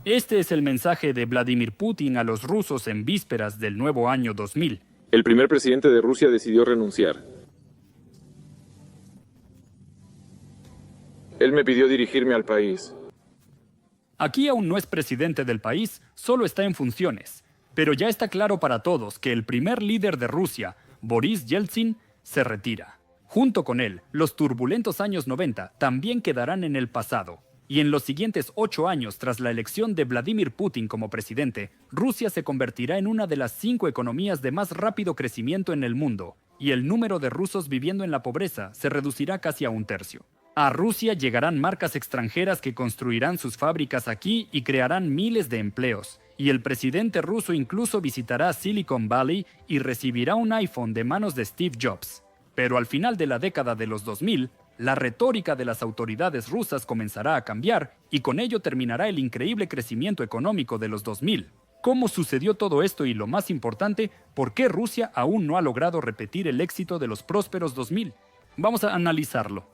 Este es el mensaje de Vladimir Putin a los rusos en vísperas del nuevo año 2000. El primer presidente de Rusia decidió renunciar. Él me pidió dirigirme al país. Aquí aún no es presidente del país, solo está en funciones. Pero ya está claro para todos que el primer líder de Rusia, Boris Yeltsin, se retira. Junto con él, los turbulentos años 90 también quedarán en el pasado. Y en los siguientes 8 años, tras la elección de Vladimir Putin como presidente, Rusia se convertirá en una de las 5 economías de más rápido crecimiento en el mundo, y el número de rusos viviendo en la pobreza se reducirá casi a 1/3. A Rusia llegarán marcas extranjeras que construirán sus fábricas aquí y crearán miles de empleos. Y el presidente ruso incluso visitará Silicon Valley y recibirá un iPhone de manos de Steve Jobs. Pero al final de la década de los 2000, la retórica de las autoridades rusas comenzará a cambiar y con ello terminará el increíble crecimiento económico de los 2000. ¿Cómo sucedió todo esto y, lo más importante, por qué Rusia aún no ha logrado repetir el éxito de los prósperos 2000? Vamos a analizarlo.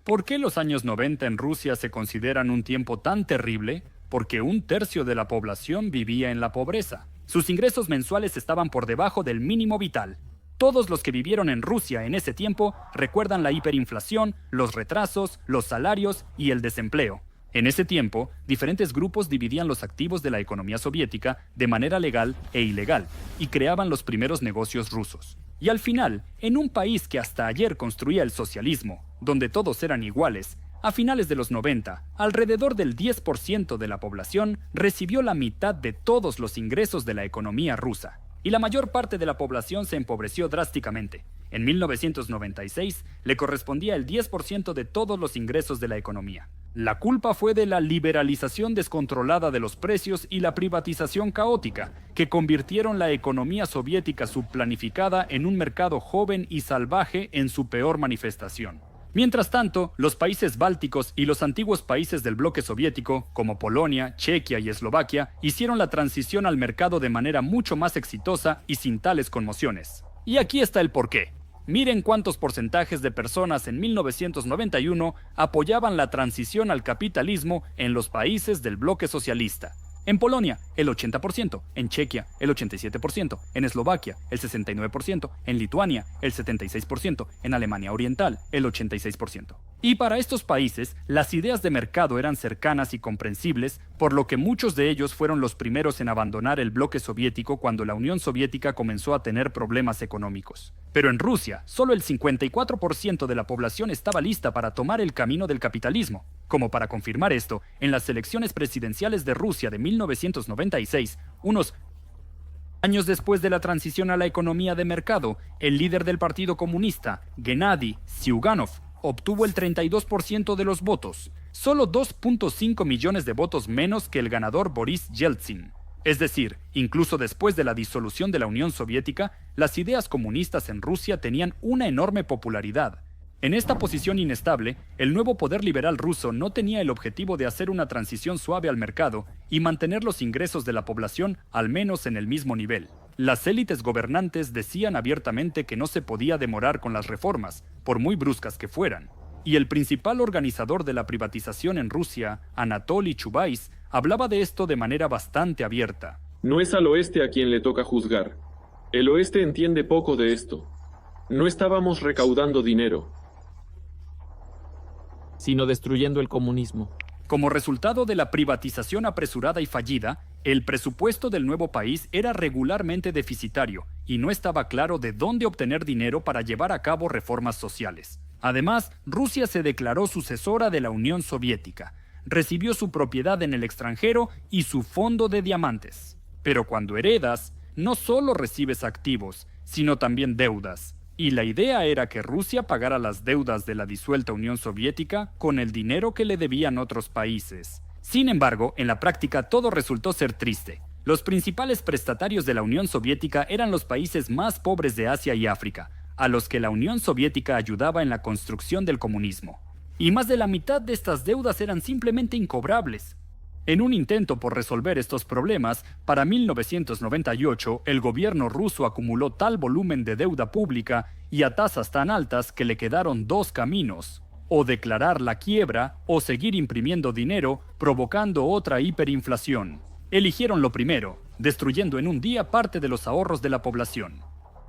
¿Por qué los años 90 en Rusia se consideran un tiempo tan terrible? Porque 1/3 de la población vivía en la pobreza. Sus ingresos mensuales estaban por debajo del mínimo vital. Todos los que vivieron en Rusia en ese tiempo recuerdan la hiperinflación, los retrasos, los salarios y el desempleo. En ese tiempo, diferentes grupos dividían los activos de la economía soviética de manera legal e ilegal y creaban los primeros negocios rusos. Y al final, en un país que hasta ayer construía el socialismo, donde todos eran iguales, a finales de los 90, alrededor del 10% de la población recibió la mitad de todos los ingresos de la economía rusa, y la mayor parte de la población se empobreció drásticamente. En 1996 le correspondía el 10% de todos los ingresos de la economía. La culpa fue de la liberalización descontrolada de los precios y la privatización caótica, que convirtieron la economía soviética subplanificada en un mercado joven y salvaje en su peor manifestación. Mientras tanto, los países bálticos y los antiguos países del bloque soviético, como Polonia, Chequia y Eslovaquia, hicieron la transición al mercado de manera mucho más exitosa y sin tales conmociones. Y aquí está el porqué. Miren cuántos porcentajes de personas en 1991 apoyaban la transición al capitalismo en los países del bloque socialista. En Polonia, el 80%, en Chequia, el 87%, en Eslovaquia, el 69%, en Lituania, el 76%, en Alemania Oriental, el 86%. Y para estos países, las ideas de mercado eran cercanas y comprensibles, por lo que muchos de ellos fueron los primeros en abandonar el bloque soviético cuando la Unión Soviética comenzó a tener problemas económicos. Pero en Rusia, solo el 54% de la población estaba lista para tomar el camino del capitalismo. Como para confirmar esto, en las elecciones presidenciales de Rusia de 1996, unos años después de la transición a la economía de mercado, el líder del Partido Comunista, Gennady Zyuganov, obtuvo el 32% de los votos, solo 2.5 millones de votos menos que el ganador Boris Yeltsin. Es decir, incluso después de la disolución de la Unión Soviética, las ideas comunistas en Rusia tenían una enorme popularidad. En esta posición inestable, el nuevo poder liberal ruso no tenía el objetivo de hacer una transición suave al mercado y mantener los ingresos de la población al menos en el mismo nivel. Las élites gobernantes decían abiertamente que no se podía demorar con las reformas, por muy bruscas que fueran. Y el principal organizador de la privatización en Rusia, Anatoly Chubais, hablaba de esto de manera bastante abierta. No es al oeste a quien le toca juzgar. El oeste entiende poco de esto. No estábamos recaudando dinero, sino destruyendo el comunismo. Como resultado de la privatización apresurada y fallida, el presupuesto del nuevo país era regularmente deficitario y no estaba claro de dónde obtener dinero para llevar a cabo reformas sociales. Además, Rusia se declaró sucesora de la Unión Soviética, recibió su propiedad en el extranjero y su fondo de diamantes. Pero cuando heredas, no solo recibes activos, sino también deudas. Y la idea era que Rusia pagara las deudas de la disuelta Unión Soviética con el dinero que le debían otros países. Sin embargo, en la práctica todo resultó ser triste. Los principales prestatarios de la Unión Soviética eran los países más pobres de Asia y África, a los que la Unión Soviética ayudaba en la construcción del comunismo. Y más de la mitad de estas deudas eran simplemente incobrables. En un intento por resolver estos problemas, para 1998 el gobierno ruso acumuló tal volumen de deuda pública y a tasas tan altas que le quedaron dos caminos. o declarar la quiebra, o seguir imprimiendo dinero, provocando otra hiperinflación. Eligieron lo primero, destruyendo en un día parte de los ahorros de la población.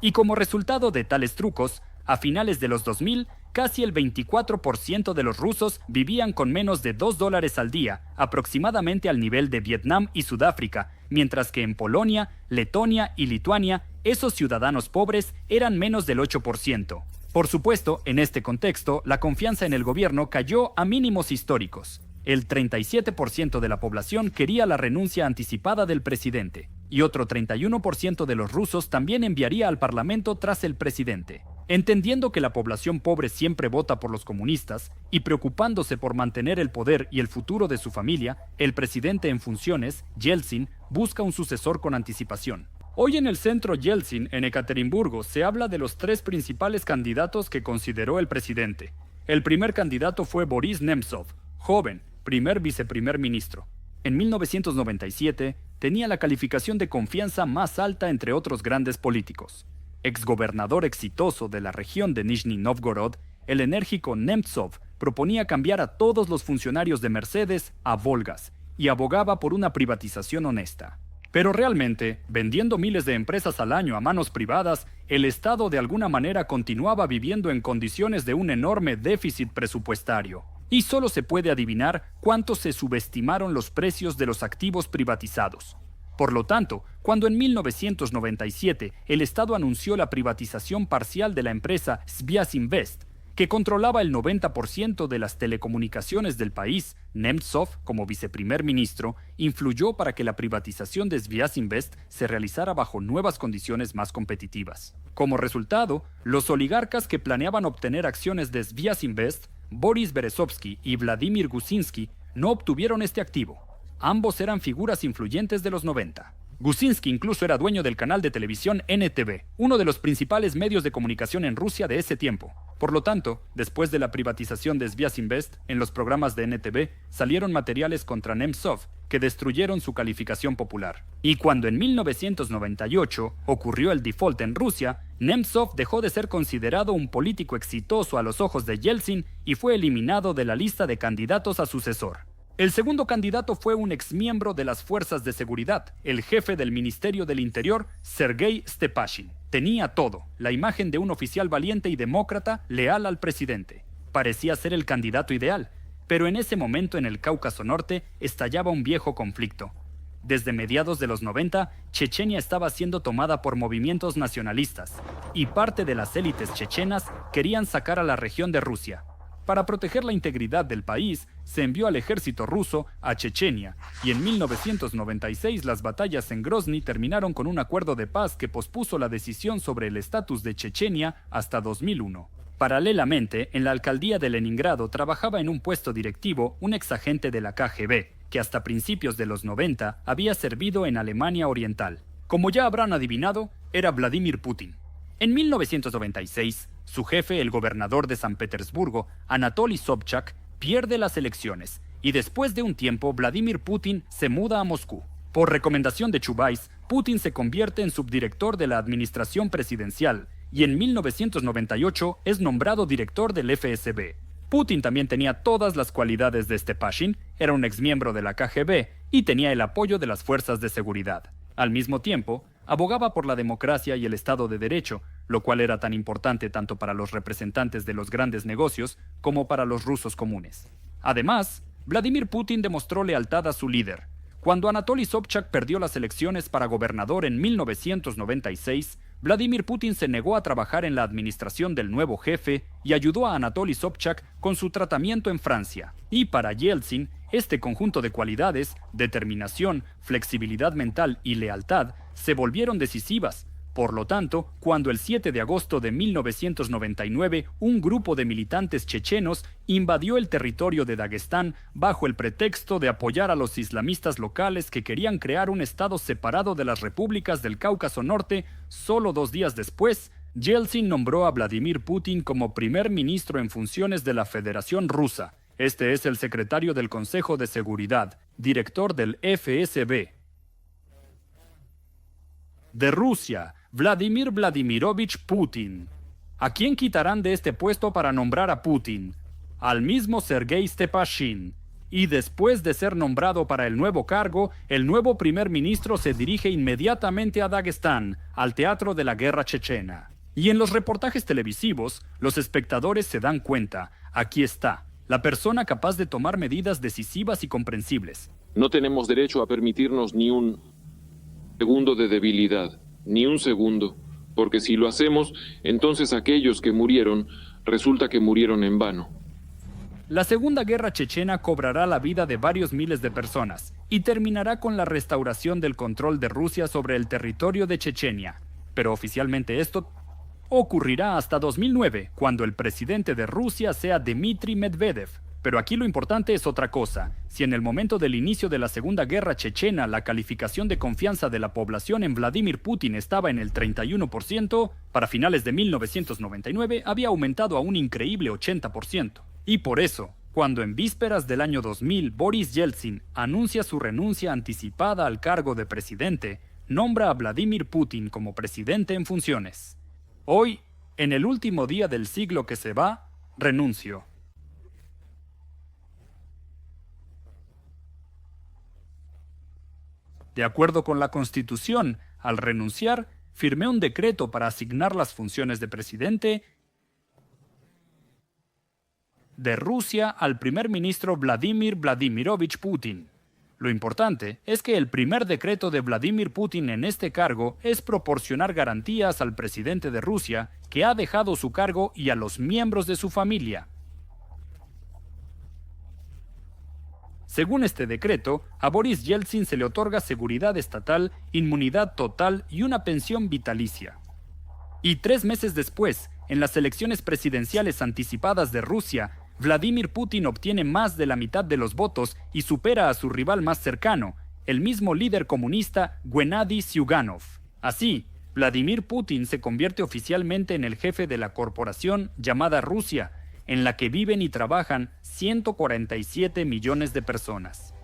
Y como resultado de tales trucos, a finales de los 2000, casi el 24% de los rusos vivían con menos de $2 al día, aproximadamente al nivel de Vietnam y Sudáfrica, mientras que en Polonia, Letonia y Lituania, esos ciudadanos pobres eran menos del 8%. Por supuesto, en este contexto, la confianza en el gobierno cayó a mínimos históricos. El 37% de la población quería la renuncia anticipada del presidente, y otro 31% de los rusos también enviaría al parlamento tras el presidente. Entendiendo que la población pobre siempre vota por los comunistas, y preocupándose por mantener el poder y el futuro de su familia, el presidente en funciones, Yeltsin, busca un sucesor con anticipación. Hoy en el centro Yeltsin, en Ekaterimburgo, se habla de los tres principales candidatos que consideró el presidente. El primer candidato fue Boris Nemtsov, joven, primer viceprimer ministro. En 1997, tenía la calificación de confianza más alta entre otros grandes políticos. Exgobernador exitoso de la región de Nizhny Novgorod, el enérgico Nemtsov proponía cambiar a todos los funcionarios de Mercedes a Volgas y abogaba por una privatización honesta. Pero realmente, vendiendo miles de empresas al año a manos privadas, el Estado de alguna manera continuaba viviendo en condiciones de un enorme déficit presupuestario. Y solo se puede adivinar cuánto se subestimaron los precios de los activos privatizados. Por lo tanto, cuando en 1997 el Estado anunció la privatización parcial de la empresa Sviasinvest, que controlaba el 90% de las telecomunicaciones del país, Nemtsov, como viceprimer ministro, influyó para que la privatización de Sviasinvest se realizara bajo nuevas condiciones más competitivas. Como resultado, los oligarcas que planeaban obtener acciones de Sviasinvest, Boris Berezovsky y Vladimir Gusinsky, no obtuvieron este activo. Ambos eran figuras influyentes de los 90. Gusinsky incluso era dueño del canal de televisión NTV, uno de los principales medios de comunicación en Rusia de ese tiempo. Por lo tanto, después de la privatización de Sviasinvest, en los programas de NTV salieron materiales contra Nemtsov que destruyeron su calificación popular. Y cuando en 1998 ocurrió el default en Rusia, Nemtsov dejó de ser considerado un político exitoso a los ojos de Yeltsin y fue eliminado de la lista de candidatos a sucesor. El segundo candidato fue un exmiembro de las fuerzas de seguridad, el jefe del Ministerio del Interior, Sergei Stepashin. Tenía todo, la imagen de un oficial valiente y demócrata leal al presidente. Parecía ser el candidato ideal, pero en ese momento en el Cáucaso Norte estallaba un viejo conflicto. Desde mediados de los 90, Chechenia estaba siendo tomada por movimientos nacionalistas, y parte de las élites chechenas querían sacar a la región de Rusia. Para proteger la integridad del país, se envió al ejército ruso a Chechenia, y en 1996 las batallas en Grozny terminaron con un acuerdo de paz que pospuso la decisión sobre el estatus de Chechenia hasta 2001. Paralelamente, en la alcaldía de Leningrado trabajaba en un puesto directivo un exagente de la KGB, que hasta principios de los 90 había servido en Alemania Oriental. Como ya habrán adivinado, era Vladimir Putin. En 1996, su jefe, el gobernador de San Petersburgo, Anatoly Sobchak, pierde las elecciones, y después de un tiempo Vladimir Putin se muda a Moscú. Por recomendación de Chubais, Putin se convierte en subdirector de la administración presidencial, y en 1998 es nombrado director del FSB. Putin también tenía todas las cualidades de Stepashin, era un exmiembro de la KGB y tenía el apoyo de las fuerzas de seguridad. Al mismo tiempo, abogaba por la democracia y el Estado de Derecho, lo cual era tan importante tanto para los representantes de los grandes negocios como para los rusos comunes. Además, Vladimir Putin demostró lealtad a su líder. Cuando Anatoly Sobchak perdió las elecciones para gobernador en 1996, Vladimir Putin se negó a trabajar en la administración del nuevo jefe y ayudó a Anatoly Sobchak con su tratamiento en Francia. Y para Yeltsin, este conjunto de cualidades, determinación, flexibilidad mental y lealtad, se volvieron decisivas. Por lo tanto, cuando el 7 de agosto de 1999 un grupo de militantes chechenos invadió el territorio de Dagestán bajo el pretexto de apoyar a los islamistas locales que querían crear un estado separado de las repúblicas del Cáucaso Norte, solo 2 días después, Yeltsin nombró a Vladimir Putin como primer ministro en funciones de la Federación Rusa. Este es el secretario del Consejo de Seguridad, director del FSB. De Rusia, Vladimir Vladimirovich Putin. ¿A quién quitarán de este puesto para nombrar a Putin? al mismo Sergei Stepashin. Y después de ser nombrado para el nuevo cargo, el nuevo primer ministro se dirige inmediatamente a Dagestán, al teatro de la guerra chechena. Y en los reportajes televisivos, los espectadores se dan cuenta, aquí está, la persona capaz de tomar medidas decisivas y comprensibles. No tenemos derecho a permitirnos ni un segundo de debilidad, ni un segundo, porque si lo hacemos, entonces aquellos que murieron, resulta que murieron en vano. La Segunda Guerra Chechena cobrará la vida de varios miles de personas y terminará con la restauración del control de Rusia sobre el territorio de Chechenia. Pero oficialmente esto ocurrirá hasta 2009, cuando el presidente de Rusia sea Dmitry Medvedev. Pero aquí lo importante es otra cosa. Si en el momento del inicio de la Segunda Guerra Chechena la calificación de confianza de la población en Vladimir Putin estaba en el 31%, para finales de 1999 había aumentado a un increíble 80%. Y por eso, cuando en vísperas del año 2000 Boris Yeltsin anuncia su renuncia anticipada al cargo de presidente, nombra a Vladimir Putin como presidente en funciones. Hoy, en el último día del siglo que se va, renuncio. De acuerdo con la Constitución, al renunciar, firmé un decreto para asignar las funciones de presidente de Rusia al primer ministro Vladimir Vladimirovich Putin. Lo importante es que el primer decreto de Vladimir Putin en este cargo es proporcionar garantías al presidente de Rusia que ha dejado su cargo y a los miembros de su familia. Según este decreto, a Boris Yeltsin se le otorga seguridad estatal, inmunidad total y una pensión vitalicia. Y 3 meses después, en las elecciones presidenciales anticipadas de Rusia, Vladimir Putin obtiene más de la mitad de los votos y supera a su rival más cercano, el mismo líder comunista Gennady Zyuganov. Así, Vladimir Putin se convierte oficialmente en el jefe de la corporación llamada Rusia, en la que viven y trabajan 147 millones de personas.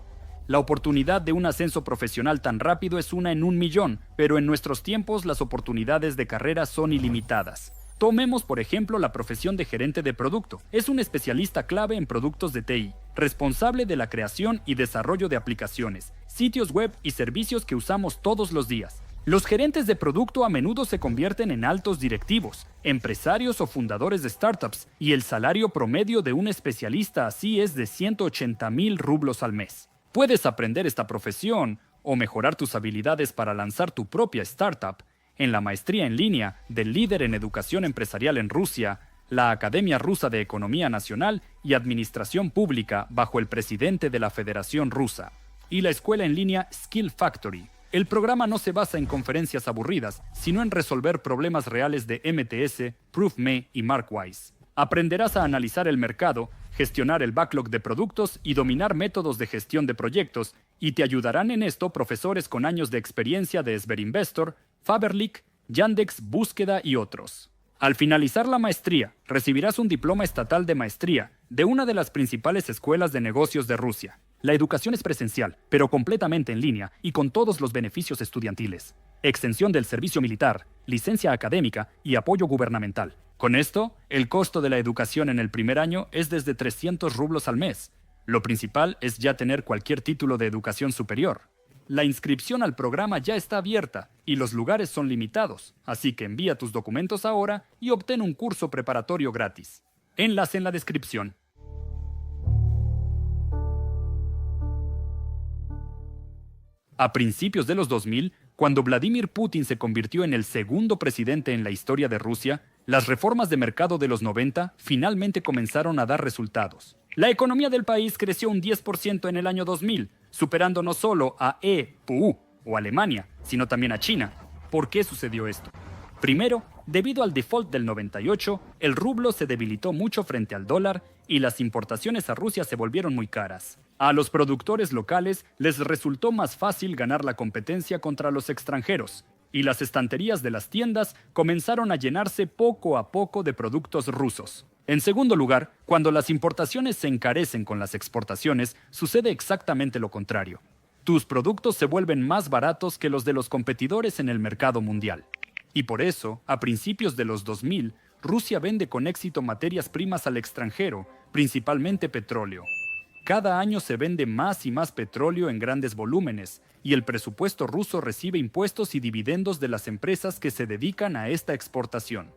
La oportunidad de un ascenso profesional tan rápido es una en 1 millón, pero en nuestros tiempos las oportunidades de carrera son ilimitadas. Tomemos, por ejemplo, la profesión de gerente de producto. Es un especialista clave en productos de TI, responsable de la creación y desarrollo de aplicaciones, sitios web y servicios que usamos todos los días. Los gerentes de producto a menudo se convierten en altos directivos, empresarios o fundadores de startups, y el salario promedio de un especialista así es de 180,000 rublos al mes. Puedes aprender esta profesión o mejorar tus habilidades para lanzar tu propia startup en la maestría en línea del líder en educación empresarial en Rusia, la Academia Rusa de Economía Nacional y Administración Pública bajo el presidente de la Federación Rusa, y la escuela en línea Skill Factory. El programa no se basa en conferencias aburridas, sino en resolver problemas reales de MTS, ProofMe y MarkWise. Aprenderás a analizar el mercado, gestionar el backlog de productos y dominar métodos de gestión de proyectos, y te ayudarán en esto profesores con años de experiencia de Sberinvestor, Faberlic, Yandex Búsqueda y otros. Al finalizar la maestría, recibirás un diploma estatal de maestría de una de las principales escuelas de negocios de Rusia. La educación es presencial, pero completamente en línea y con todos los beneficios estudiantiles. Extensión del servicio militar, licencia académica y apoyo gubernamental. Con esto, el costo de la educación en el primer año es desde 300 rublos al mes. Lo principal es ya tener cualquier título de educación superior. La inscripción al programa ya está abierta y los lugares son limitados, así que envía tus documentos ahora y obtén un curso preparatorio gratis. Enlace en la descripción. A principios de los 2000, cuando Vladimir Putin se convirtió en el segundo presidente en la historia de Rusia, las reformas de mercado de los 90 finalmente comenzaron a dar resultados. La economía del país creció un 10% en el año 2000, superando no solo a EU o Alemania, sino también a China. ¿Por qué sucedió esto? Primero, debido al default del 98, el rublo se debilitó mucho frente al dólar y las importaciones a Rusia se volvieron muy caras. A los productores locales les resultó más fácil ganar la competencia contra los extranjeros, y las estanterías de las tiendas comenzaron a llenarse poco a poco de productos rusos. En segundo lugar, cuando las importaciones se encarecen con las exportaciones, sucede exactamente lo contrario. Tus productos se vuelven más baratos que los de los competidores en el mercado mundial. Y por eso, a principios de los 2000, Rusia vende con éxito materias primas al extranjero, principalmente petróleo. Cada año se vende más y más petróleo en grandes volúmenes, y el presupuesto ruso recibe impuestos y dividendos de las empresas que se dedican a esta exportación.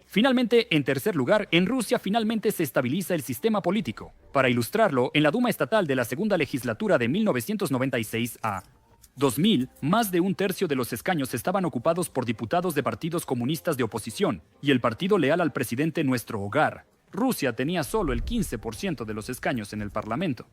Finalmente, en tercer lugar, en Rusia finalmente se estabiliza el sistema político. Para ilustrarlo, en la Duma Estatal de la segunda legislatura de 1996 a 2000, más de un tercio de los escaños estaban ocupados por diputados de partidos comunistas de oposición, y el partido leal al presidente Nuestro Hogar. Rusia tenía solo el 15% de los escaños en el Parlamento.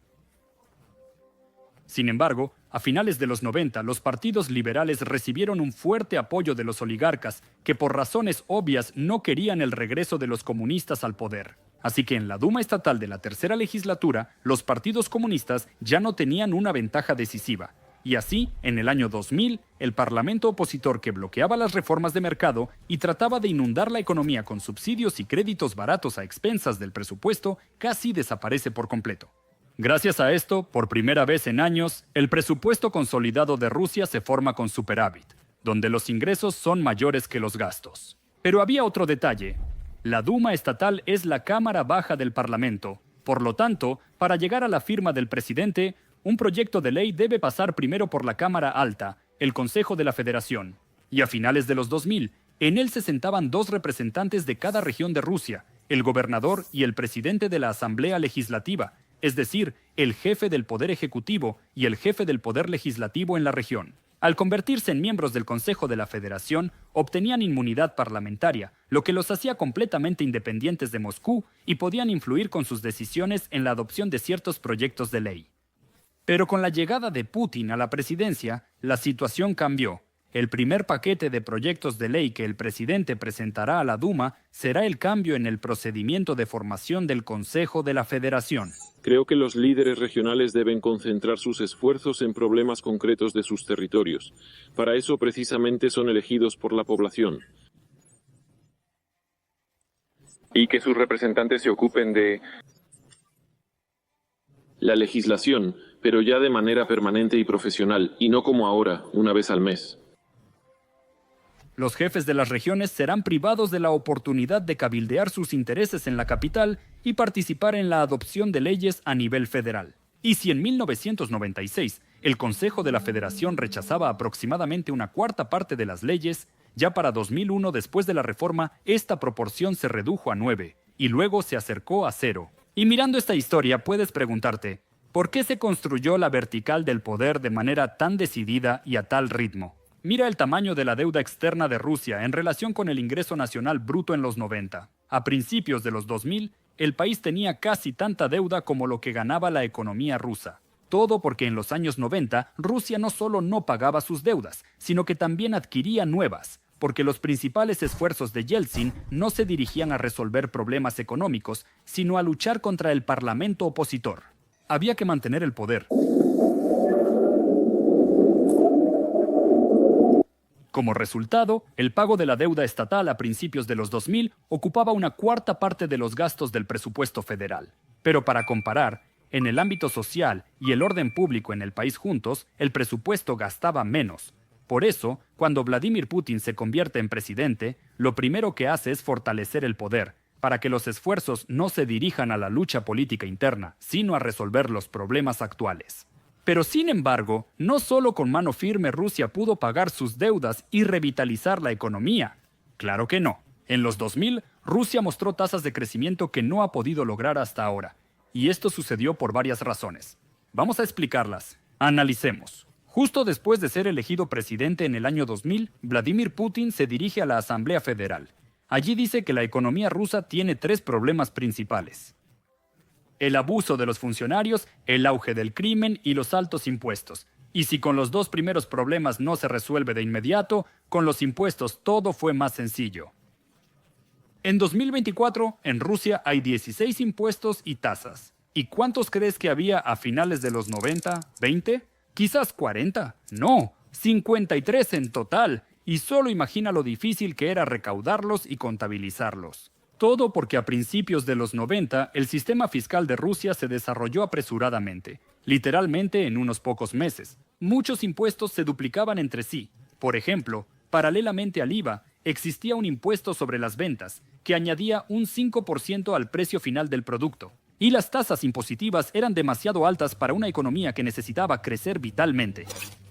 Sin embargo, a finales de los 90, los partidos liberales recibieron un fuerte apoyo de los oligarcas, que por razones obvias no querían el regreso de los comunistas al poder. Así que en la Duma Estatal de la tercera legislatura, los partidos comunistas ya no tenían una ventaja decisiva. Y así, en el año 2000, el parlamento opositor que bloqueaba las reformas de mercado y trataba de inundar la economía con subsidios y créditos baratos a expensas del presupuesto casi desaparece por completo. Gracias a esto, por primera vez en años, el presupuesto consolidado de Rusia se forma con superávit, donde los ingresos son mayores que los gastos. Pero había otro detalle. La Duma estatal es la cámara baja del Parlamento. Por lo tanto, para llegar a la firma del presidente, un proyecto de ley debe pasar primero por la Cámara Alta, el Consejo de la Federación. Y a finales de los 2000, en él se sentaban dos representantes de cada región de Rusia, el gobernador y el presidente de la Asamblea Legislativa, es decir, el jefe del Poder Ejecutivo y el jefe del Poder Legislativo en la región. Al convertirse en miembros del Consejo de la Federación, obtenían inmunidad parlamentaria, lo que los hacía completamente independientes de Moscú y podían influir con sus decisiones en la adopción de ciertos proyectos de ley. Pero con la llegada de Putin a la presidencia, la situación cambió. El primer paquete de proyectos de ley que el presidente presentará a la Duma será el cambio en el procedimiento de formación del Consejo de la Federación. Creo que los líderes regionales deben concentrar sus esfuerzos en problemas concretos de sus territorios. Para eso precisamente son elegidos por la población. Y que sus representantes se ocupen de la legislación, pero ya de manera permanente y profesional, y no como ahora, una vez al mes. Los jefes de las regiones serán privados de la oportunidad de cabildear sus intereses en la capital y participar en la adopción de leyes a nivel federal. Y si en 1996 el Consejo de la Federación rechazaba aproximadamente una cuarta parte de las leyes, ya para 2001, después de la reforma, esta proporción se redujo a 9 y luego se acercó a 0. Y mirando esta historia puedes preguntarte, ¿por qué se construyó la vertical del poder de manera tan decidida y a tal ritmo? Mira el tamaño de la deuda externa de Rusia en relación con el ingreso nacional bruto en los 90. A principios de los 2000, el país tenía casi tanta deuda como lo que ganaba la economía rusa. Todo porque en los años 90, Rusia no solo no pagaba sus deudas, sino que también adquiría nuevas, porque los principales esfuerzos de Yeltsin no se dirigían a resolver problemas económicos, sino a luchar contra el parlamento opositor. Había que mantener el poder. Como resultado, el pago de la deuda estatal a principios de los 2000 ocupaba una cuarta parte de los gastos del presupuesto federal. Pero para comparar, en el ámbito social y el orden público en el país juntos, el presupuesto gastaba menos. Por eso, cuando Vladimir Putin se convierte en presidente, lo primero que hace es fortalecer el poder, para que los esfuerzos no se dirijan a la lucha política interna, sino a resolver los problemas actuales. Pero sin embargo, no solo con mano firme Rusia pudo pagar sus deudas y revitalizar la economía. Claro que no. En los 2000, Rusia mostró tasas de crecimiento que no ha podido lograr hasta ahora. Y esto sucedió por varias razones. Vamos a explicarlas. Analicemos. Justo después de ser elegido presidente en el año 2000, Vladimir Putin se dirige a la Asamblea Federal. Allí dice que la economía rusa tiene 3 problemas principales: el abuso de los funcionarios, el auge del crimen y los altos impuestos. Y si con los 2 primeros problemas no se resuelve de inmediato, con los impuestos todo fue más sencillo. En 2024, en Rusia hay 16 impuestos y tasas. ¿Y cuántos crees que había a finales de los 90? ¿20? ¿Quizás 40? No, 53 en total. Y solo imagina lo difícil que era recaudarlos y contabilizarlos. Todo porque a principios de los 90 el sistema fiscal de Rusia se desarrolló apresuradamente, literalmente en unos pocos meses. Muchos impuestos se duplicaban entre sí. Por ejemplo, paralelamente al IVA, existía un impuesto sobre las ventas, que añadía un 5% al precio final del producto. y las tasas impositivas eran demasiado altas para una economía que necesitaba crecer vitalmente.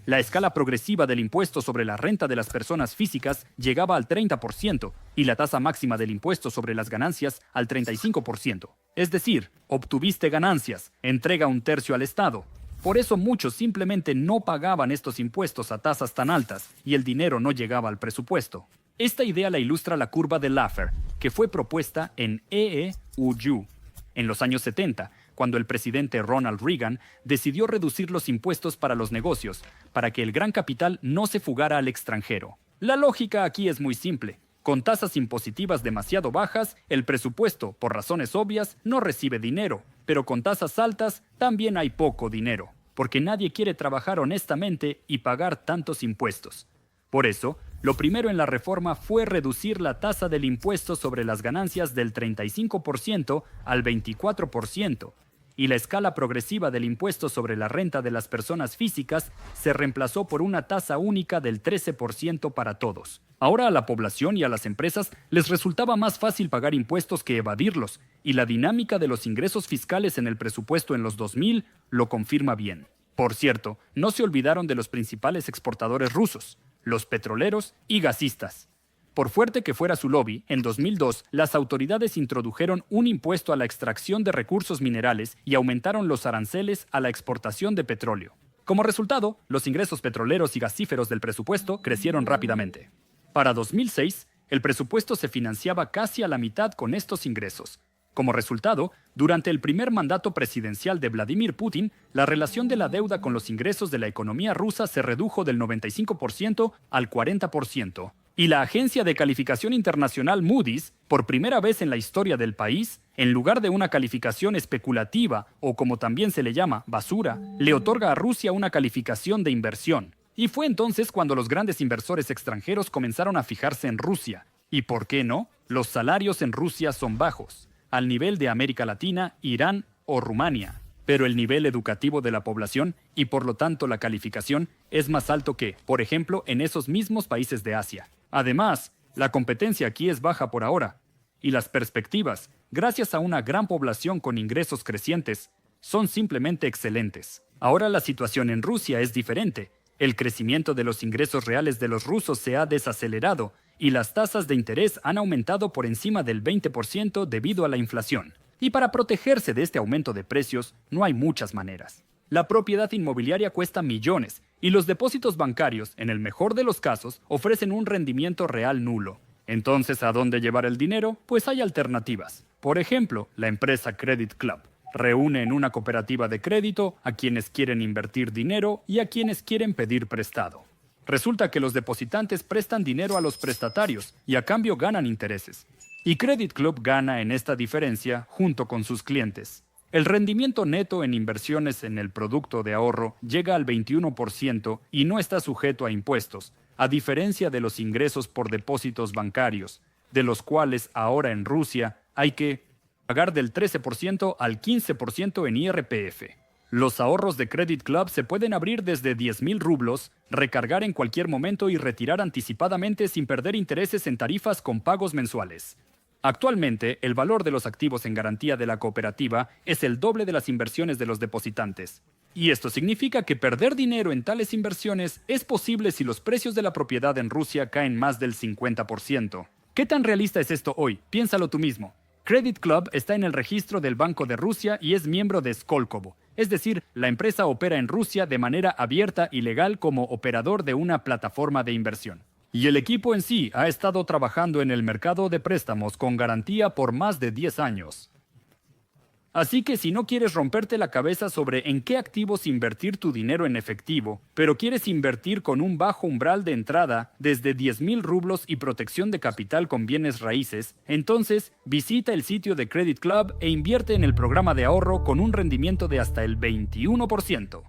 La escala progresiva del impuesto sobre la renta de las personas físicas llegaba al 30% y la tasa máxima del impuesto sobre las ganancias al 35%. Es decir, obtuviste ganancias, entrega un tercio al Estado. Por eso muchos simplemente no pagaban estos impuestos a tasas tan altas y el dinero no llegaba al presupuesto. Esta idea la ilustra la curva de Laffer, que fue propuesta en EEUU en los años 70, cuando el presidente Ronald Reagan decidió reducir los impuestos para los negocios, para que el gran capital no se fugara al extranjero. La lógica aquí es muy simple. Con tasas impositivas demasiado bajas, el presupuesto, por razones obvias, no recibe dinero, pero con tasas altas también hay poco dinero, porque nadie quiere trabajar honestamente y pagar tantos impuestos. Por eso, lo primero en la reforma fue reducir la tasa del impuesto sobre las ganancias del 35% al 24%, y la escala progresiva del impuesto sobre la renta de las personas físicas se reemplazó por una tasa única del 13% para todos. Ahora a la población y a las empresas les resultaba más fácil pagar impuestos que evadirlos, y la dinámica de los ingresos fiscales en el presupuesto en los 2000 lo confirma bien. Por cierto, no se olvidaron de los principales exportadores rusos, los petroleros y gasistas. Por fuerte que fuera su lobby, en 2002 las autoridades introdujeron un impuesto a la extracción de recursos minerales y aumentaron los aranceles a la exportación de petróleo. Como resultado, los ingresos petroleros y gasíferos del presupuesto crecieron rápidamente. Para 2006, el presupuesto se financiaba casi a la mitad con estos ingresos. Como resultado, durante el primer mandato presidencial de Vladimir Putin, la relación de la deuda con los ingresos de la economía rusa se redujo del 95% al 40%. Y la agencia de calificación internacional Moody's, por primera vez en la historia del país, en lugar de una calificación especulativa, o como también se le llama, basura, le otorga a Rusia una calificación de inversión. Y fue entonces cuando los grandes inversores extranjeros comenzaron a fijarse en Rusia. ¿Y por qué no? Los salarios en Rusia son bajos, al nivel de América Latina, Irán o Rumania. Pero el nivel educativo de la población, y por lo tanto la calificación, es más alto que, por ejemplo, en esos mismos países de Asia. Además, la competencia aquí es baja por ahora, y las perspectivas, gracias a una gran población con ingresos crecientes, son simplemente excelentes. Ahora la situación en Rusia es diferente. El crecimiento de los ingresos reales de los rusos se ha desacelerado, y las tasas de interés han aumentado por encima del 20% debido a la inflación. Y para protegerse de este aumento de precios, no hay muchas maneras. La propiedad inmobiliaria cuesta millones, y los depósitos bancarios, en el mejor de los casos, ofrecen un rendimiento real nulo. Entonces, ¿a dónde llevar el dinero? Pues hay alternativas. Por ejemplo, la empresa Credit Club reúne en una cooperativa de crédito a quienes quieren invertir dinero y a quienes quieren pedir prestado. Resulta que los depositantes prestan dinero a los prestatarios y a cambio ganan intereses. Y Credit Club gana en esta diferencia junto con sus clientes. El rendimiento neto en inversiones en el producto de ahorro llega al 21% y no está sujeto a impuestos, a diferencia de los ingresos por depósitos bancarios, de los cuales ahora en Rusia hay que pagar del 13% al 15% en IRPF. Los ahorros de Credit Club se pueden abrir desde 10.000 rublos, recargar en cualquier momento y retirar anticipadamente sin perder intereses en tarifas con pagos mensuales. Actualmente, el valor de los activos en garantía de la cooperativa es el doble de las inversiones de los depositantes. Y esto significa que perder dinero en tales inversiones es posible si los precios de la propiedad en Rusia caen más del 50%. ¿Qué tan realista es esto hoy? Piénsalo tú mismo. Credit Club está en el registro del Banco de Rusia y es miembro de Skolkovo. Es decir, la empresa opera en Rusia de manera abierta y legal como operador de una plataforma de inversión. Y el equipo en sí ha estado trabajando en el mercado de préstamos con garantía por más de 10 años. Así que si no quieres romperte la cabeza sobre en qué activos invertir tu dinero en efectivo, pero quieres invertir con un bajo umbral de entrada desde 10.000 rublos y protección de capital con bienes raíces, entonces visita el sitio de Credit Club e invierte en el programa de ahorro con un rendimiento de hasta el 21%.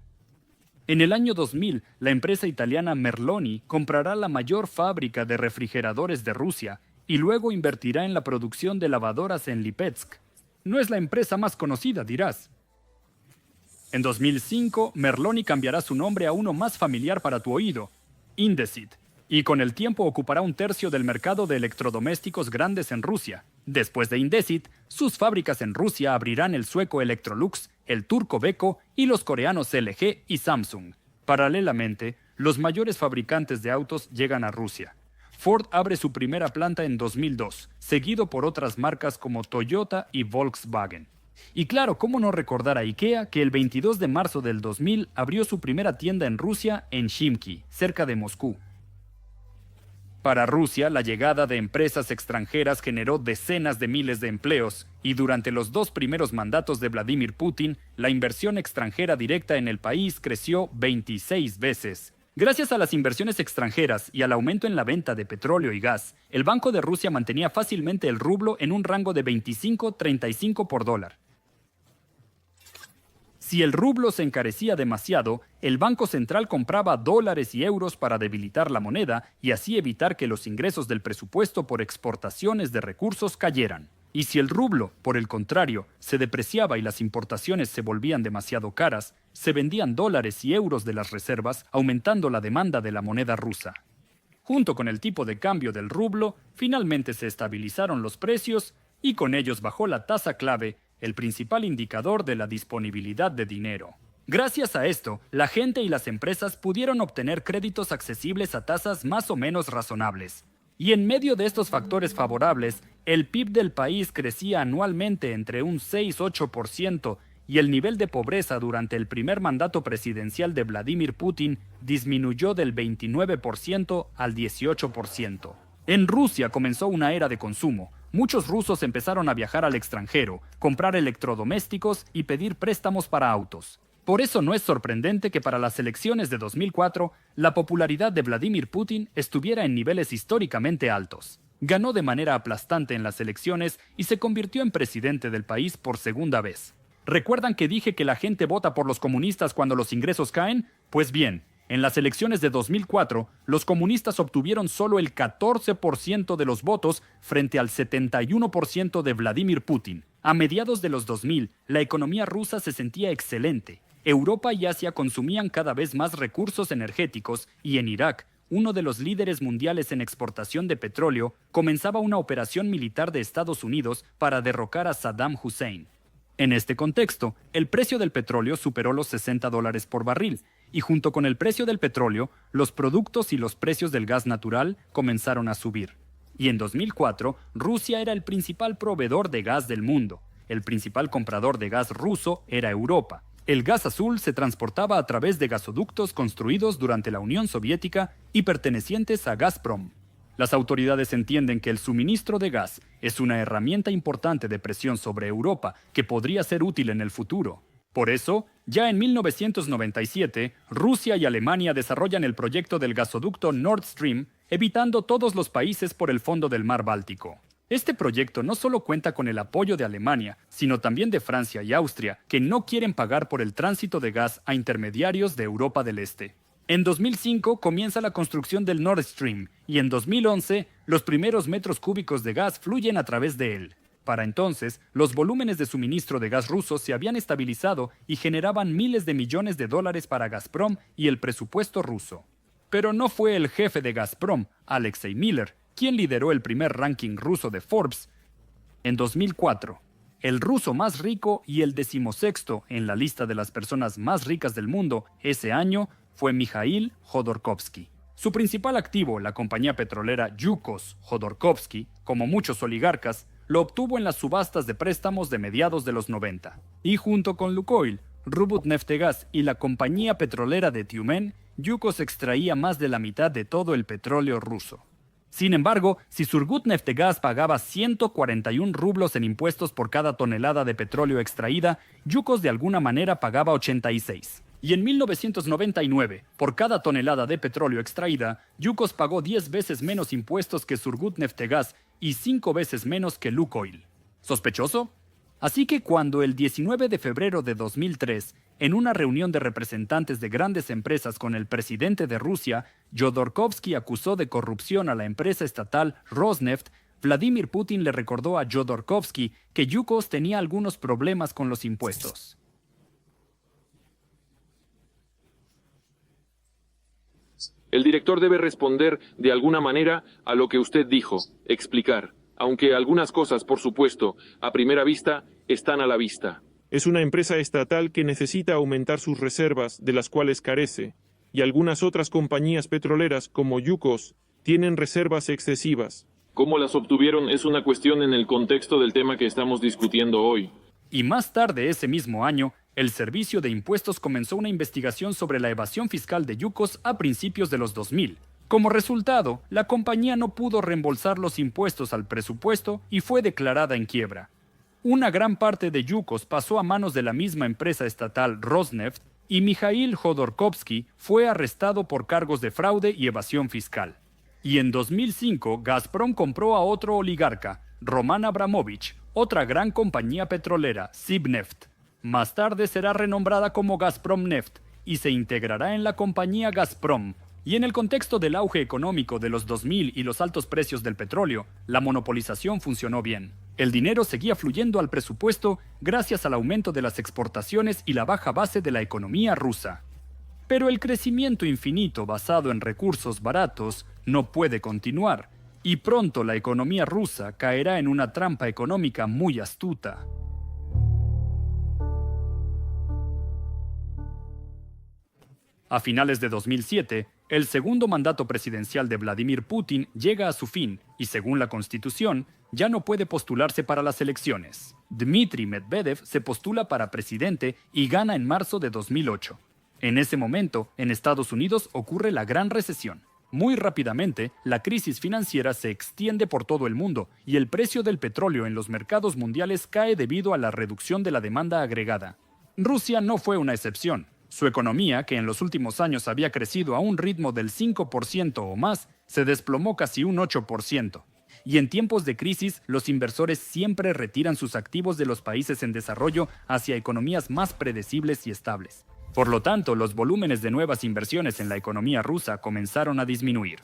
En el año 2000, la empresa italiana Merloni comprará la mayor fábrica de refrigeradores de Rusia y luego invertirá en la producción de lavadoras en Lipetsk. No es la empresa más conocida, dirás. En 2005, Merloni cambiará su nombre a uno más familiar para tu oído, Indesit, y con el tiempo ocupará un tercio del mercado de electrodomésticos grandes en Rusia. Después de Indesit, sus fábricas en Rusia abrirán el sueco Electrolux, el turco Beko y los coreanos LG y Samsung. Paralelamente, los mayores fabricantes de autos llegan a Rusia. Ford abre su primera planta en 2002, seguido por otras marcas como Toyota y Volkswagen. Y claro, ¿cómo no recordar a IKEA que el 22 de marzo del 2000 abrió su primera tienda en Rusia en Shimki, cerca de Moscú? Para Rusia, la llegada de empresas extranjeras generó decenas de miles de empleos, y durante los 2 primeros mandatos de Vladimir Putin, la inversión extranjera directa en el país creció 26 veces. Gracias a las inversiones extranjeras y al aumento en la venta de petróleo y gas, el Banco de Rusia mantenía fácilmente el rublo en un rango de 25-35 por dólar. Si el rublo se encarecía demasiado, el Banco Central compraba dólares y euros para debilitar la moneda y así evitar que los ingresos del presupuesto por exportaciones de recursos cayeran. Y si el rublo, por el contrario, se depreciaba y las importaciones se volvían demasiado caras, se vendían dólares y euros de las reservas, aumentando la demanda de la moneda rusa. Junto con el tipo de cambio del rublo, finalmente se estabilizaron los precios y con ellos bajó la tasa clave, el principal indicador de la disponibilidad de dinero. Gracias a esto, la gente y las empresas pudieron obtener créditos accesibles a tasas más o menos razonables. Y en medio de estos factores favorables, el PIB del país crecía anualmente entre un 6-8% y el nivel de pobreza durante el primer mandato presidencial de Vladimir Putin disminuyó del 29% al 18%. En Rusia comenzó una era de consumo. Muchos rusos empezaron a viajar al extranjero, comprar electrodomésticos y pedir préstamos para autos. Por eso no es sorprendente que para las elecciones de 2004, la popularidad de Vladimir Putin estuviera en niveles históricamente altos. Ganó de manera aplastante en las elecciones y se convirtió en presidente del país por segunda vez. ¿Recuerdan que dije que la gente vota por los comunistas cuando los ingresos caen? Pues bien, en las elecciones de 2004, los comunistas obtuvieron solo el 14% de los votos frente al 71% de Vladimir Putin. A mediados de los 2000, la economía rusa se sentía excelente. Europa y Asia consumían cada vez más recursos energéticos y en Irak, uno de los líderes mundiales en exportación de petróleo, comenzaba una operación militar de Estados Unidos para derrocar a Saddam Hussein. En este contexto, el precio del petróleo superó los $60 por barril, y junto con el precio del petróleo, los productos y los precios del gas natural comenzaron a subir. Y en 2004, Rusia era el principal proveedor de gas del mundo. El principal comprador de gas ruso era Europa. El gas azul se transportaba a través de gasoductos construidos durante la Unión Soviética y pertenecientes a Gazprom. Las autoridades entienden que el suministro de gas es una herramienta importante de presión sobre Europa que podría ser útil en el futuro. Por eso, ya en 1997, Rusia y Alemania desarrollan el proyecto del gasoducto Nord Stream, evitando todos los países por el fondo del mar Báltico. Este proyecto no solo cuenta con el apoyo de Alemania, sino también de Francia y Austria, que no quieren pagar por el tránsito de gas a intermediarios de Europa del Este. En 2005 comienza la construcción del Nord Stream y en 2011 los primeros metros cúbicos de gas fluyen a través de él. Para entonces, los volúmenes de suministro de gas ruso se habían estabilizado y generaban miles de millones de dólares para Gazprom y el presupuesto ruso. Pero no fue el jefe de Gazprom, Alexei Miller, quien lideró el primer ranking ruso de Forbes. En 2004, el ruso más rico y el 16º en la lista de las personas más ricas del mundo ese año fue Mikhail Jodorkovsky. Su principal activo, la compañía petrolera Yukos Jodorkovsky, como muchos oligarcas, lo obtuvo en las subastas de préstamos de mediados de los 90. Y junto con Lukoil, Rubutneftegas y la compañía petrolera de Tyumen, Yukos extraía más de la mitad de todo el petróleo ruso. Sin embargo, si Surgutneftegas pagaba 141 rublos en impuestos por cada tonelada de petróleo extraída, Yukos de alguna manera pagaba 86. Y en 1999, por cada tonelada de petróleo extraída, Yukos pagó 10 veces menos impuestos que Surgutneftegas y 5 veces menos que Lukoil. ¿Sospechoso? Así que cuando el 19 de febrero de 2003, en una reunión de representantes de grandes empresas con el presidente de Rusia, Jodorkovsky acusó de corrupción a la empresa estatal Rosneft, Vladimir Putin le recordó a Jodorkovsky que Yukos tenía algunos problemas con los impuestos. El director debe responder de alguna manera a lo que usted dijo, explicar, aunque algunas cosas, por supuesto, a primera vista, están a la vista. Es una empresa estatal que necesita aumentar sus reservas, de las cuales carece, y algunas otras compañías petroleras, como Yukos, tienen reservas excesivas. Cómo las obtuvieron es una cuestión en el contexto del tema que estamos discutiendo hoy. Y más tarde ese mismo año, el Servicio de Impuestos comenzó una investigación sobre la evasión fiscal de Yukos a principios de los 2000. Como resultado, la compañía no pudo reembolsar los impuestos al presupuesto y fue declarada en quiebra. Una gran parte de Yukos pasó a manos de la misma empresa estatal Rosneft y Mikhail Jodorkovsky fue arrestado por cargos de fraude y evasión fiscal. Y en 2005, Gazprom compró a otro oligarca, Roman Abramovich, otra gran compañía petrolera, Sibneft. Más tarde será renombrada como Gazpromneft y se integrará en la compañía Gazprom. Y en el contexto del auge económico de los 2000 y los altos precios del petróleo, la monopolización funcionó bien. El dinero seguía fluyendo al presupuesto gracias al aumento de las exportaciones y la baja base de la economía rusa. Pero el crecimiento infinito basado en recursos baratos no puede continuar, y pronto la economía rusa caerá en una trampa económica muy astuta. A finales de 2007, el segundo mandato presidencial de Vladimir Putin llega a su fin y, según la Constitución, ya no puede postularse para las elecciones. Dmitry Medvedev se postula para presidente y gana en marzo de 2008. En ese momento, en Estados Unidos ocurre la Gran Recesión. Muy rápidamente, la crisis financiera se extiende por todo el mundo y el precio del petróleo en los mercados mundiales cae debido a la reducción de la demanda agregada. Rusia no fue una excepción. Su economía, que en los últimos años había crecido a un ritmo del 5% o más, se desplomó casi un 8%. Y en tiempos de crisis, los inversores siempre retiran sus activos de los países en desarrollo hacia economías más predecibles y estables. Por lo tanto, los volúmenes de nuevas inversiones en la economía rusa comenzaron a disminuir.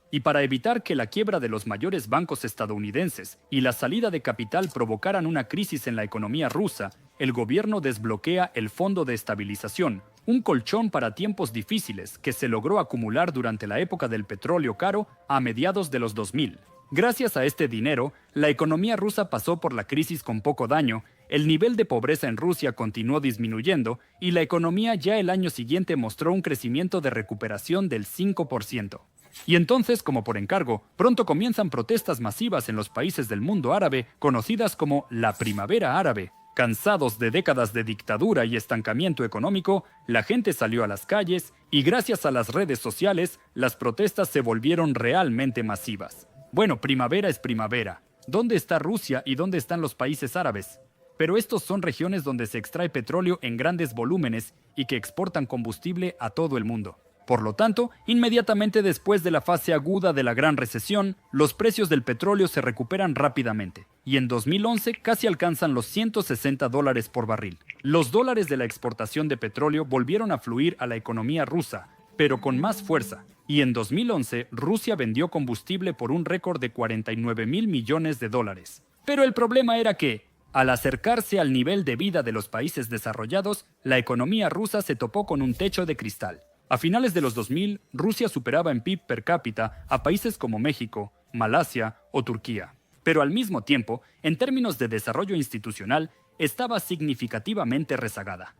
Y para evitar que la quiebra de los mayores bancos estadounidenses y la salida de capital provocaran una crisis en la economía rusa, el gobierno desbloquea el Fondo de Estabilización, un colchón para tiempos difíciles que se logró acumular durante la época del petróleo caro a mediados de los 2000. Gracias a este dinero, la economía rusa pasó por la crisis con poco daño, el nivel de pobreza en Rusia continuó disminuyendo y la economía ya el año siguiente mostró un crecimiento de recuperación del 5%. Y entonces, como por encargo, pronto comienzan protestas masivas en los países del mundo árabe, conocidas como la Primavera Árabe. Cansados de décadas de dictadura y estancamiento económico, la gente salió a las calles y gracias a las redes sociales, las protestas se volvieron realmente masivas. Bueno, primavera es primavera. ¿Dónde está Rusia y dónde están los países árabes? Pero estos son regiones donde se extrae petróleo en grandes volúmenes y que exportan combustible a todo el mundo. Por lo tanto, inmediatamente después de la fase aguda de la Gran Recesión, los precios del petróleo se recuperan rápidamente, y en 2011 casi alcanzan los $160 por barril. Los dólares de la exportación de petróleo volvieron a fluir a la economía rusa, pero con más fuerza, y en 2011 Rusia vendió combustible por un récord de $49,000 millones. Pero el problema era que, al acercarse al nivel de vida de los países desarrollados, la economía rusa se topó con un techo de cristal. A finales de los 2000, Rusia superaba en PIB per cápita a países como México, Malasia o Turquía. Pero al mismo tiempo, en términos de desarrollo institucional, estaba significativamente rezagada.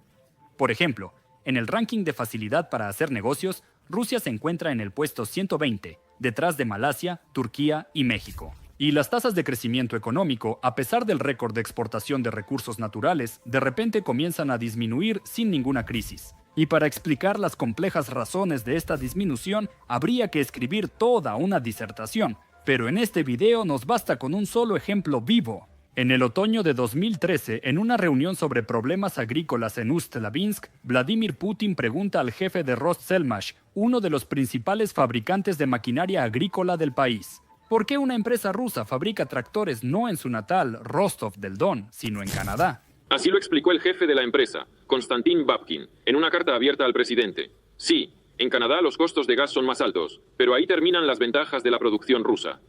Por ejemplo, en el ranking de facilidad para hacer negocios, Rusia se encuentra en el puesto 120, detrás de Malasia, Turquía y México. Y las tasas de crecimiento económico, a pesar del récord de exportación de recursos naturales, de repente comienzan a disminuir sin ninguna crisis. Y para explicar las complejas razones de esta disminución, habría que escribir toda una disertación, pero en este video nos basta con un solo ejemplo vivo. En el otoño de 2013, en una reunión sobre problemas agrícolas en Ust-Labinsk, Vladimir Putin pregunta al jefe de Rostselmash, uno de los principales fabricantes de maquinaria agrícola del país, ¿por qué una empresa rusa fabrica tractores no en su natal Rostov del Don, sino en Canadá? Así lo explicó el jefe de la empresa, Konstantin Babkin, en una carta abierta al presidente. Sí, en Canadá los costos de gas son más altos, pero ahí terminan las ventajas de la producción rusa.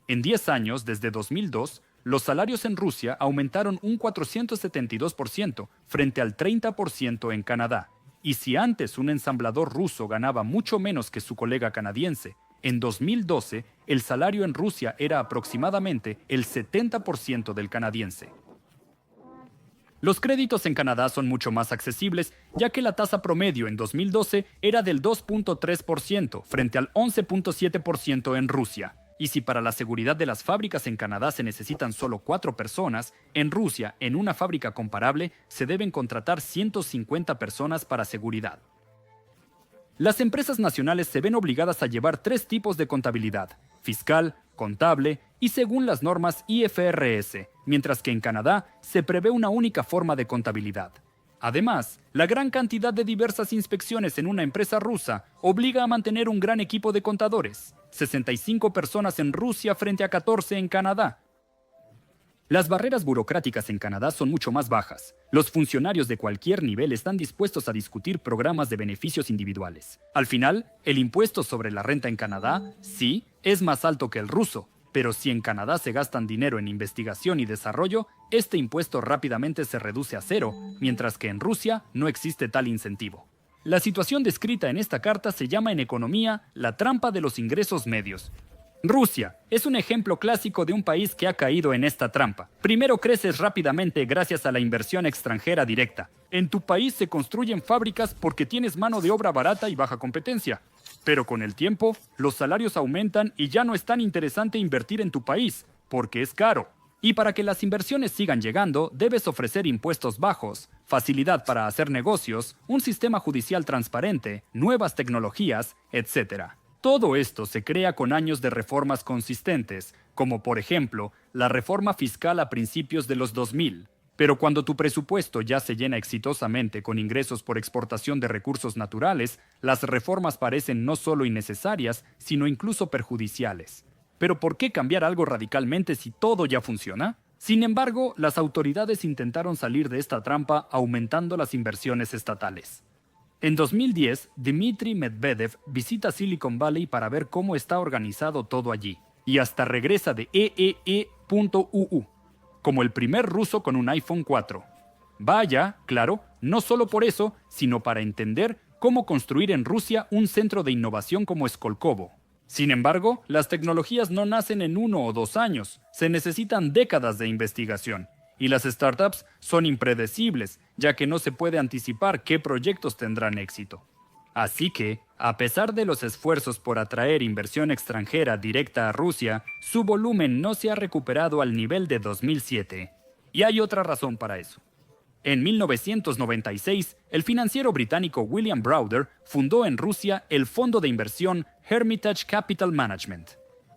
En 10 años, desde 2002, los salarios en Rusia aumentaron un 472% frente al 30% en Canadá. Y si antes un ensamblador ruso ganaba mucho menos que su colega canadiense, en 2012 el salario en Rusia era aproximadamente el 70% del canadiense. Los créditos en Canadá son mucho más accesibles, ya que la tasa promedio en 2012 era del 2.3% frente al 11.7% en Rusia. Y si para la seguridad de las fábricas en Canadá se necesitan solo 4 personas, en Rusia, en una fábrica comparable, se deben contratar 150 personas para seguridad. Las empresas nacionales se ven obligadas a llevar 3 tipos de contabilidad: fiscal, contable y según las normas IFRS, mientras que en Canadá se prevé una única forma de contabilidad. Además, la gran cantidad de diversas inspecciones en una empresa rusa obliga a mantener un gran equipo de contadores, 65 personas en Rusia frente a 14 en Canadá. Las barreras burocráticas en Canadá son mucho más bajas. Los funcionarios de cualquier nivel están dispuestos a discutir programas de beneficios individuales. Al final, el impuesto sobre la renta en Canadá, sí, es más alto que el ruso, pero si en Canadá se gastan dinero en investigación y desarrollo, este impuesto rápidamente se reduce a 0, mientras que en Rusia no existe tal incentivo. La situación descrita en esta carta se llama en economía la trampa de los ingresos medios. Rusia es un ejemplo clásico de un país que ha caído en esta trampa. Primero creces rápidamente gracias a la inversión extranjera directa. En tu país se construyen fábricas porque tienes mano de obra barata y baja competencia. Pero con el tiempo, los salarios aumentan y ya no es tan interesante invertir en tu país, porque es caro. Y para que las inversiones sigan llegando, debes ofrecer impuestos bajos, facilidad para hacer negocios, un sistema judicial transparente, nuevas tecnologías, etc. Todo esto se crea con años de reformas consistentes, como por ejemplo, la reforma fiscal a principios de los 2000. Pero cuando tu presupuesto ya se llena exitosamente con ingresos por exportación de recursos naturales, las reformas parecen no solo innecesarias, sino incluso perjudiciales. ¿Pero por qué cambiar algo radicalmente si todo ya funciona? Sin embargo, las autoridades intentaron salir de esta trampa aumentando las inversiones estatales. En 2010, Dmitry Medvedev visita Silicon Valley para ver cómo está organizado todo allí, y hasta regresa de EEE.UU, como el primer ruso con un iPhone 4. Vaya, claro, no solo por eso, sino para entender cómo construir en Rusia un centro de innovación como Skolkovo. Sin embargo, las tecnologías no nacen en 1 o 2 años, se necesitan décadas de investigación. Y las startups son impredecibles, ya que no se puede anticipar qué proyectos tendrán éxito. Así que, a pesar de los esfuerzos por atraer inversión extranjera directa a Rusia, su volumen no se ha recuperado al nivel de 2007. Y hay otra razón para eso. En 1996, el financiero británico William Browder fundó en Rusia el fondo de inversión Hermitage Capital Management.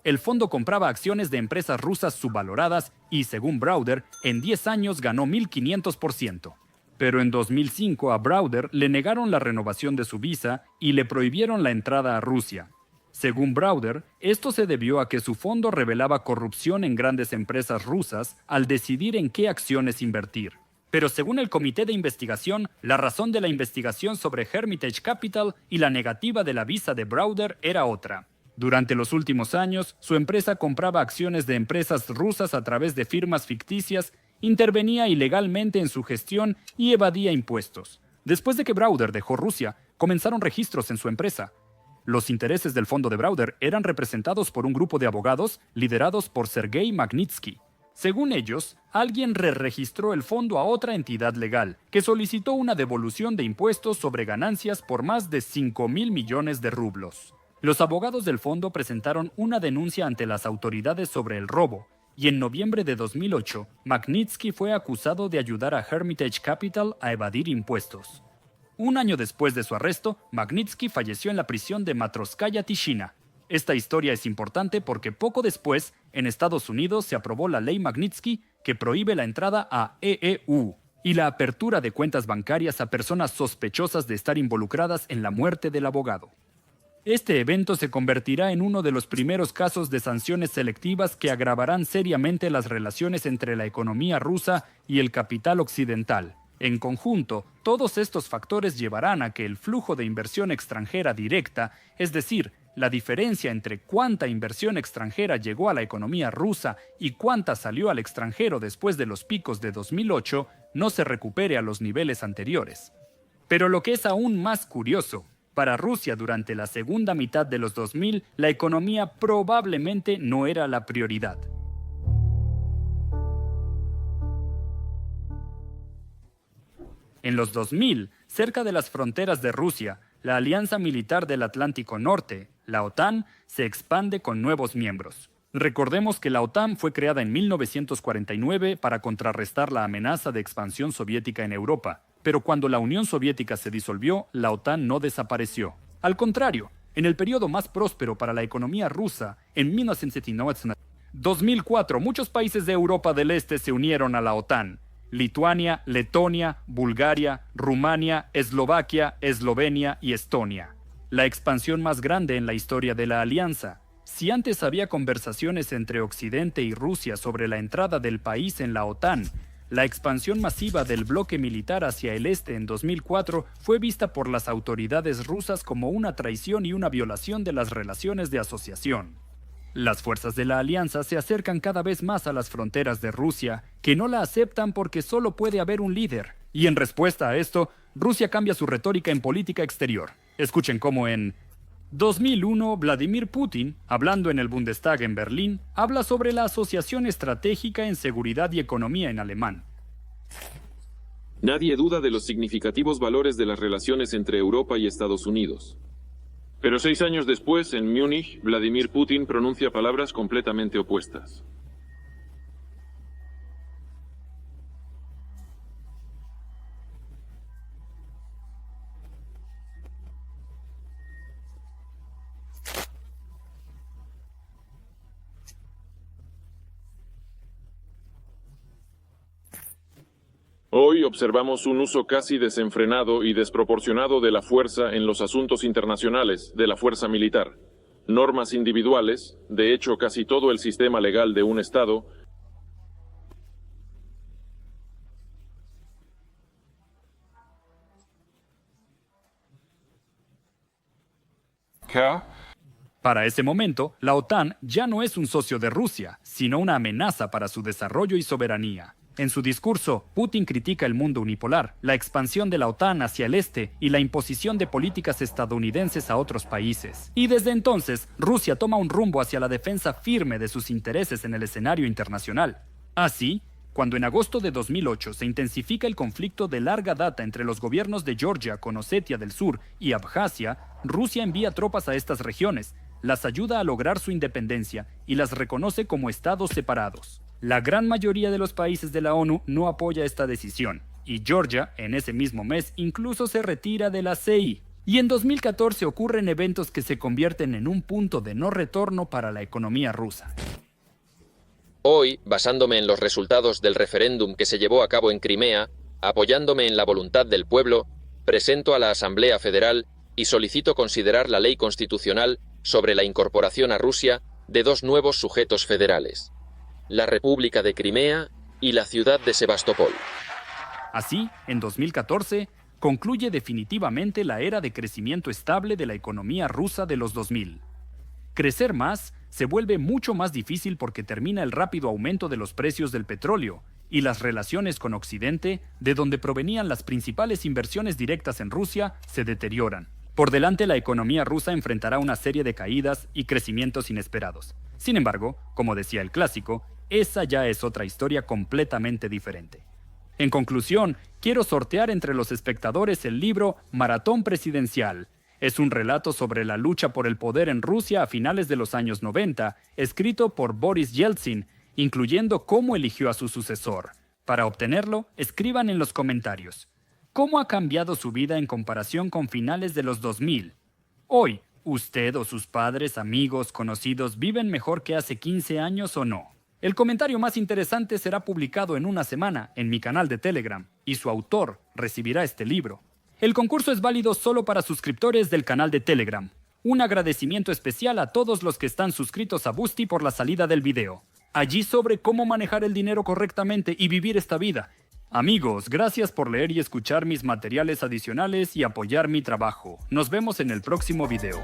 El fondo compraba acciones de empresas rusas subvaloradas y, según Browder, en 10 años ganó 1.500%. Pero en 2005 a Browder le negaron la renovación de su visa y le prohibieron la entrada a Rusia. Según Browder, esto se debió a que su fondo revelaba corrupción en grandes empresas rusas al decidir en qué acciones invertir. Pero según el comité de investigación, la razón de la investigación sobre Hermitage Capital y la negativa de la visa de Browder era otra. Durante los últimos años, su empresa compraba acciones de empresas rusas a través de firmas ficticias, intervenía ilegalmente en su gestión y evadía impuestos. Después de que Browder dejó Rusia, comenzaron registros en su empresa. Los intereses del fondo de Browder eran representados por un grupo de abogados liderados por Sergei Magnitsky. Según ellos, alguien registró el fondo a otra entidad legal, que solicitó una devolución de impuestos sobre ganancias por más de 5.000 millones de rublos. Los abogados del fondo presentaron una denuncia ante las autoridades sobre el robo, y en noviembre de 2008, Magnitsky fue acusado de ayudar a Hermitage Capital a evadir impuestos. Un año después de su arresto, Magnitsky falleció en la prisión de Matrosskaya Tishina. Esta historia es importante porque poco después, en Estados Unidos se aprobó la ley Magnitsky que prohíbe la entrada a EEU y la apertura de cuentas bancarias a personas sospechosas de estar involucradas en la muerte del abogado. Este evento se convertirá en uno de los primeros casos de sanciones selectivas que agravarán seriamente las relaciones entre la economía rusa y el capital occidental. En conjunto, todos estos factores llevarán a que el flujo de inversión extranjera directa, es decir, la diferencia entre cuánta inversión extranjera llegó a la economía rusa y cuánta salió al extranjero después de los picos de 2008 no se recupere a los niveles anteriores. Pero lo que es aún más curioso, para Rusia durante la segunda mitad de los 2000, la economía probablemente no era la prioridad. En los 2000, cerca de las fronteras de Rusia, la Alianza Militar del Atlántico Norte, la OTAN, se expande con nuevos miembros. Recordemos que la OTAN fue creada en 1949 para contrarrestar la amenaza de expansión soviética en Europa, pero cuando la Unión Soviética se disolvió, la OTAN no desapareció. Al contrario, en el periodo más próspero para la economía rusa, en 2004, muchos países de Europa del Este se unieron a la OTAN. Lituania, Letonia, Bulgaria, Rumania, Eslovaquia, Eslovenia y Estonia. La expansión más grande en la historia de la alianza. Si antes había conversaciones entre Occidente y Rusia sobre la entrada del país en la OTAN, la expansión masiva del bloque militar hacia el este en 2004 fue vista por las autoridades rusas como una traición y una violación de las relaciones de asociación. Las fuerzas de la alianza se acercan cada vez más a las fronteras de Rusia, que no la aceptan porque solo puede haber un líder. Y en respuesta a esto, Rusia cambia su retórica en política exterior. Escuchen cómo en 2001, Vladimir Putin, hablando en el Bundestag en Berlín, habla sobre la asociación estratégica en seguridad y economía en alemán. Nadie duda de los significativos valores de las relaciones entre Europa y Estados Unidos. Pero 6 años después, en Múnich, Vladimir Putin pronuncia palabras completamente opuestas. Hoy observamos un uso casi desenfrenado y desproporcionado de la fuerza en los asuntos internacionales de la fuerza militar. Normas individuales, de hecho casi todo el sistema legal de un Estado, Para ese momento, la OTAN ya no es un socio de Rusia, sino una amenaza para su desarrollo y soberanía. En su discurso, Putin critica el mundo unipolar, la expansión de la OTAN hacia el este y la imposición de políticas estadounidenses a otros países. Y desde entonces, Rusia toma un rumbo hacia la defensa firme de sus intereses en el escenario internacional. Así, cuando en agosto de 2008 se intensifica el conflicto de larga data entre los gobiernos de Georgia con Osetia del Sur y Abjasia, Rusia envía tropas a estas regiones, las ayuda a lograr su independencia y las reconoce como estados separados. La gran mayoría de los países de la ONU no apoya esta decisión, y Georgia, en ese mismo mes, incluso se retira de la CI. Y en 2014 ocurren eventos que se convierten en un punto de no retorno para la economía rusa. Hoy, basándome en los resultados del referéndum que se llevó a cabo en Crimea, apoyándome en la voluntad del pueblo, presento a la Asamblea Federal y solicito considerar la ley constitucional sobre la incorporación a Rusia de 2 nuevos sujetos federales: la República de Crimea y la ciudad de Sebastopol. Así, en 2014, concluye definitivamente la era de crecimiento estable de la economía rusa de los 2000. Crecer más se vuelve mucho más difícil porque termina el rápido aumento de los precios del petróleo y las relaciones con Occidente, de donde provenían las principales inversiones directas en Rusia, se deterioran. Por delante, la economía rusa enfrentará una serie de caídas y crecimientos inesperados. Sin embargo, como decía el clásico, esa ya es otra historia completamente diferente. En conclusión, quiero sortear entre los espectadores el libro Maratón Presidencial. Es un relato sobre la lucha por el poder en Rusia a finales de los años 90, escrito por Boris Yeltsin, incluyendo cómo eligió a su sucesor. Para obtenerlo, escriban en los comentarios: ¿cómo ha cambiado su vida en comparación con finales de los 2000? Hoy, ¿usted o sus padres, amigos, conocidos viven mejor que hace 15 años o no? El comentario más interesante será publicado en una semana en mi canal de Telegram, y su autor recibirá este libro. El concurso es válido solo para suscriptores del canal de Telegram. Un agradecimiento especial a todos los que están suscritos a Boosty por la salida del video. Allí sobre cómo manejar el dinero correctamente y vivir esta vida. Amigos, gracias por leer y escuchar mis materiales adicionales y apoyar mi trabajo. Nos vemos en el próximo video.